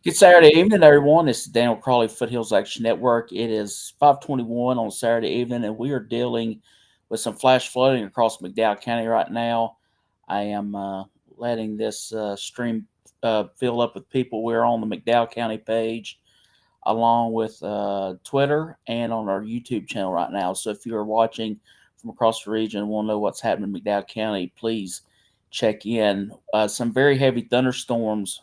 Good Saturday evening, everyone. This is Daniel Crawley, Foothills Action Network. It is 5:21 on Saturday evening, and we are dealing with some flash flooding across McDowell County right now. I am letting this stream fill up with people. We're on the McDowell County page, along with Twitter and on our YouTube channel right now. So if you are watching from across the region and want to know what's happening in McDowell County, please check in. Some very heavy thunderstorms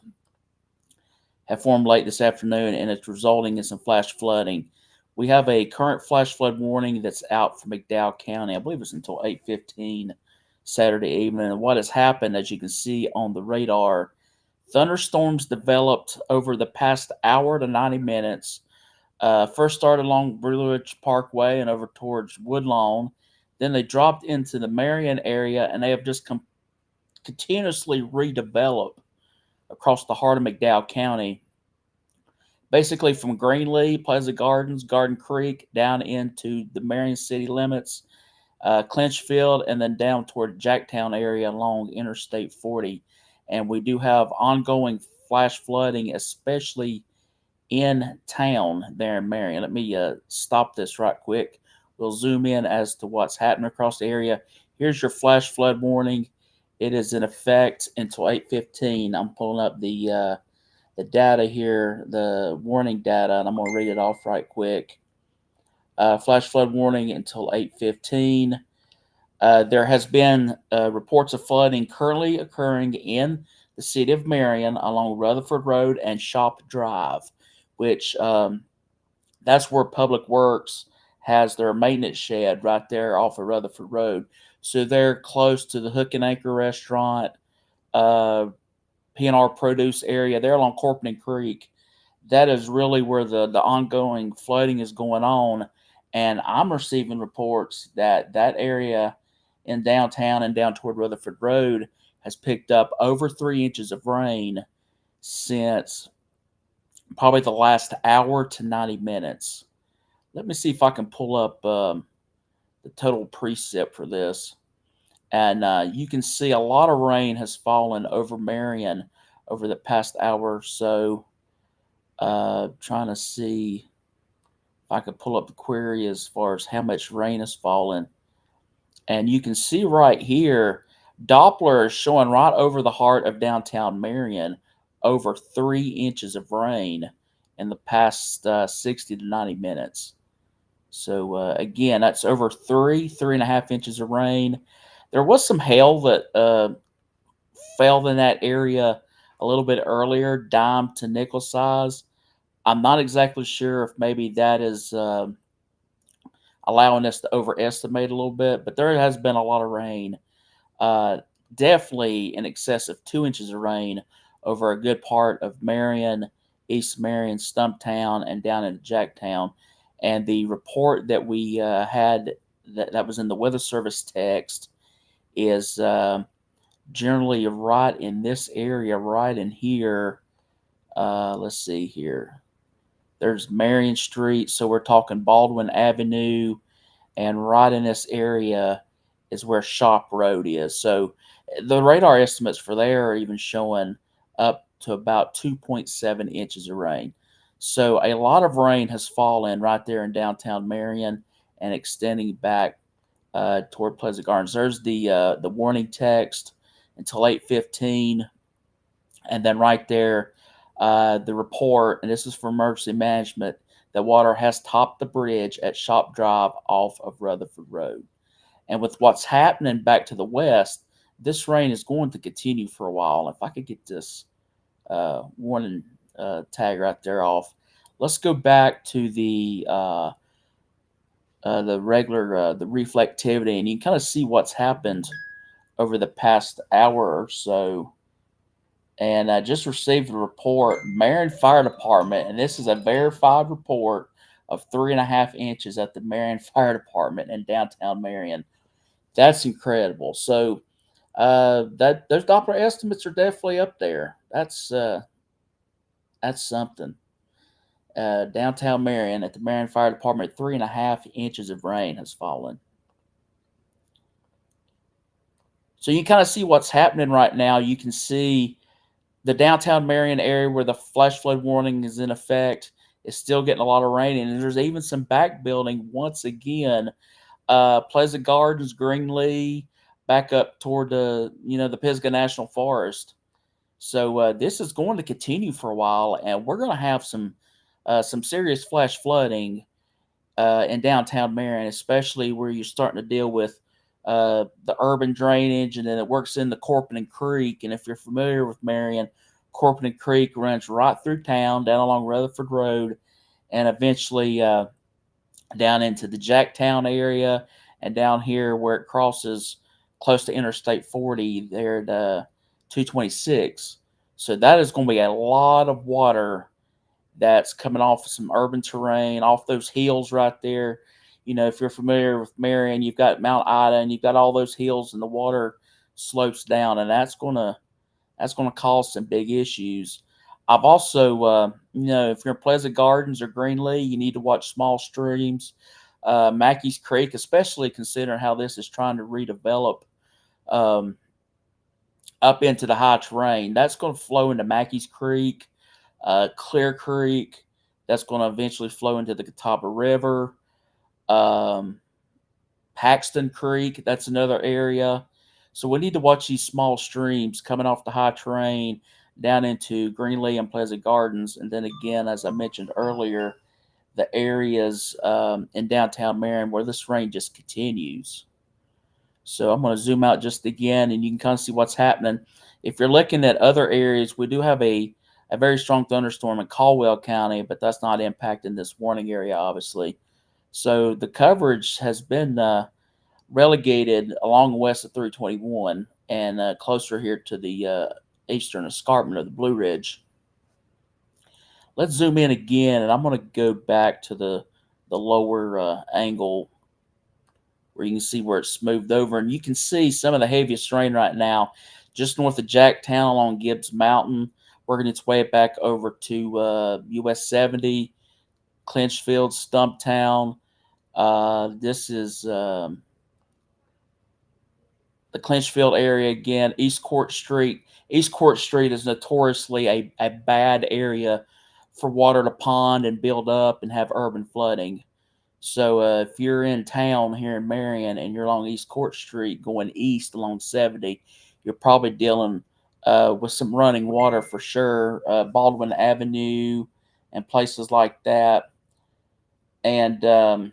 have formed late this afternoon, and it's resulting in some flash flooding. We have a current flash flood warning that's out for McDowell County. I believe it's until 8:15 Saturday evening. And what has happened, as you can see on the radar, thunderstorms developed over the past hour to 90 minutes. First started along Blue Ridge Parkway and over towards Woodlawn. Then they dropped into the Marion area, and they have just continuously redeveloped across the heart of McDowell County, basically from Greenlee, Pleasant Gardens, Garden Creek, down into the Marion city limits, Clinchfield, and then down toward Jacktown area along Interstate 40. And we do have ongoing flash flooding, especially in town there in Marion. Let me stop this right quick. We'll zoom in as to what's happening across the area. Here's your flash flood warning. It is in effect until 8:15. I'm pulling up the data here, the warning data, and I'm going to read it off right quick. Flash flood warning until 8:15. There has been reports of flooding currently occurring in the city of Marion along Rutherford Road and Shop Drive, which that's where Public Works has their maintenance shed right there off of Rutherford Road. So they're close to the Hook and Anchor restaurant, P&R Produce area. They're along Corpton Creek. That is really where the ongoing flooding is going on. And I'm receiving reports that that area in downtown and down toward Rutherford Road has picked up over 3 inches of rain since probably the last hour to 90 minutes. Let me see if I can pull up the total precip for this. And you can see a lot of rain has fallen over Marion over the past hour or so. Trying to see if I could pull up the query as far as how much rain has fallen. And you can see right here, Doppler is showing right over the heart of downtown Marion, over 3 inches of rain in the past 60 to 90 minutes. So again, that's over 3.5 inches of rain. There was some hail that fell in that area a little bit earlier, dime to nickel size. I'm not exactly sure if maybe that is allowing us to overestimate a little bit, but there has been a lot of rain. Uh, Definitely in excess of 2 inches of rain over a good part of Marion, East Marion, Stumptown, and down into Jacktown. And the report that we had that was in the Weather Service text is generally right in this area, right in here. Let's see here. There's Marion Street, so we're talking Baldwin Avenue, and right in this area is where Shop Road is. So the radar estimates for there are even showing up to about 2.7 inches of rain. So a lot of rain has fallen right there in downtown Marion and extending back toward Pleasant Gardens. There's the warning text until 8:15, and then right there the report, and this is for emergency management, that water has topped the bridge at Shop Drive off of Rutherford Road. And with what's happening back to the west, this rain is going to continue for a while. If I could get this warning tag right there off, let's go back to the regular the reflectivity, and you can kind of see what's happened over the past hour or so. And I just received a report, Marion Fire Department, and this is a verified report of 3.5 inches at the Marion Fire Department in downtown Marion. That's incredible. So that those Doppler estimates are definitely up there. That's something. Downtown Marion at the Marion Fire Department, 3.5 inches of rain has fallen. So you kind of see what's happening right now. You can see The downtown Marion area where the flash flood warning is in effect is still getting a lot of rain, and there's even some back building once again. Pleasant Gardens, Greenlee, back up toward the Pisgah National Forest. So this is going to continue for a while, and we're going to have some serious flash flooding in downtown Marion, especially where you're starting to deal with the urban drainage, and then it works in the Corpinen Creek. And if you're familiar with Marion, Corpinen Creek runs right through town, down along Rutherford Road, and eventually down into the Jacktown area, and down here where it crosses close to Interstate 40 there at 226. So that is going to be a lot of water that's coming off of some urban terrain, off those hills right there. If you're familiar with Marion, you've got Mount Ida, and you've got all those hills, and the water slopes down, and that's gonna cause some big issues. I've also, if you're in Pleasant Gardens or Greenlee, you need to watch small streams. Mackey's Creek, especially considering how this is trying to redevelop um, up into the high terrain, that's going to flow into Mackey's Creek, Clear Creek. That's going to eventually flow into the Catawba River. Um, Paxton Creek, that's another area. So we need to watch these small streams coming off the high terrain down into Greenlee and Pleasant Gardens. And then again, as I mentioned earlier, the areas in downtown Marion where this rain just continues. So I'm going to zoom out just again, and you can kind of see what's happening. If you're looking at other areas, we do have a very strong thunderstorm in Caldwell County, but that's not impacting this warning area, obviously. So the coverage has been relegated along west of 321 and closer here to the eastern escarpment of the Blue Ridge. Let's zoom in again, and I'm going to go back to the lower angle where you can see where it's smoothed over, and you can see some of the heaviest rain right now just north of Jacktown along Gibbs Mountain, working its way back over to US 70, Clinchfield, Stumptown. This is the Clinchfield area again, East Court Street. East Court Street is notoriously a bad area for water to pond and build up and have urban flooding. So if you're in town here in Marion and you're along East Court Street going east along 70, you're probably dealing with some running water for sure. Baldwin Avenue and places like that. And I'm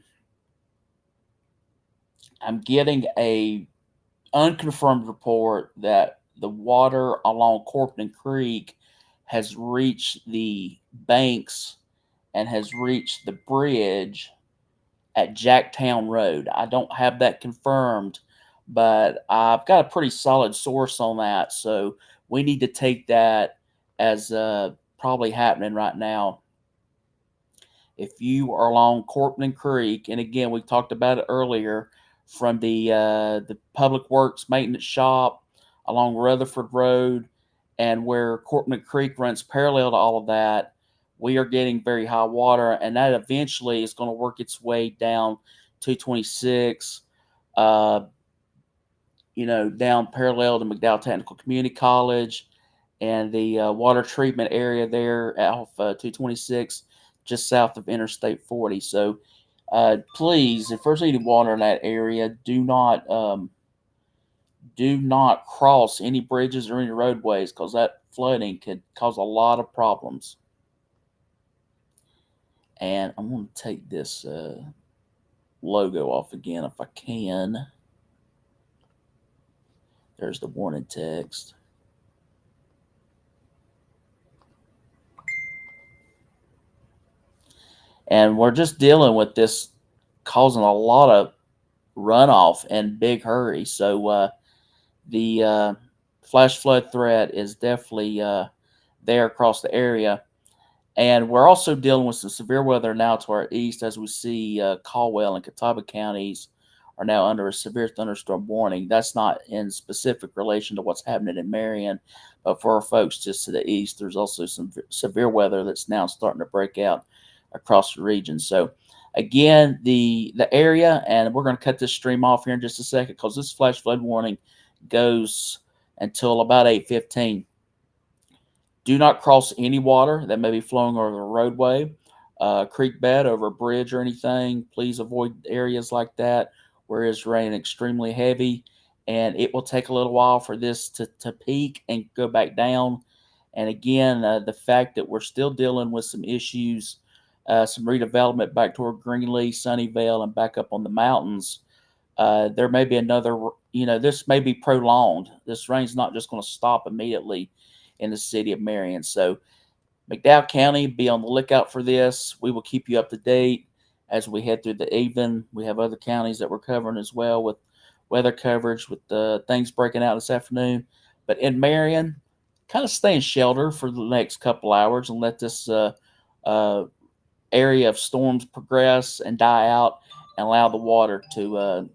getting a unconfirmed report that the water along Corpinen Creek has reached the banks and has reached the bridge at Jacktown Road. I don't have that confirmed, but I've got a pretty solid source on that. So we need to take that as probably happening right now. If you are along Corpinen Creek, and again, we talked about it earlier, from the Public Works Maintenance Shop along Rutherford Road, and where Corpinen Creek runs parallel to all of that, we are getting very high water, and that eventually is going to work its way down 226, down parallel to McDowell Technical Community College and the water treatment area there off 226, just south of Interstate 40. So please, if there's any water in that area, do not cross any bridges or any roadways, because that flooding could cause a lot of problems. And I'm going to take this logo off again if I can. There's the warning text. And we're just dealing with this causing a lot of runoff and big hurry. So the flash flood threat is definitely there across the area. And we're also dealing with some severe weather now to our east, as we see Caldwell and Catawba counties are now under a severe thunderstorm warning. That's not in specific relation to what's happening in Marion, but for our folks just to the east, there's also some severe weather that's now starting to break out across the region. So again, the area, and we're going to cut this stream off here in just a second because this flash flood warning goes until about 8:15. Do not cross any water that may be flowing over the roadway, creek bed, over a bridge or anything. Please avoid areas like that where it's raining extremely heavy. And it will take a little while for this to peak and go back down. And again, the fact that we're still dealing with some issues, some redevelopment back toward Greenlee, Sunnyvale, and back up on the mountains, there may be another, this may be prolonged. This rain's not just going to stop immediately in the city of Marion. So, McDowell County, be on the lookout for this. We will keep you up to date as we head through the evening. We have other counties that we're covering as well with weather coverage, with things breaking out this afternoon. But in Marion, kind of stay in shelter for the next couple hours and let this uh, area of storms progress and die out and allow the water to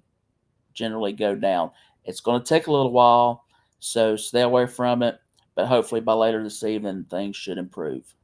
generally go down. It's going to take a little while, so stay away from it. But hopefully by later this evening, things should improve.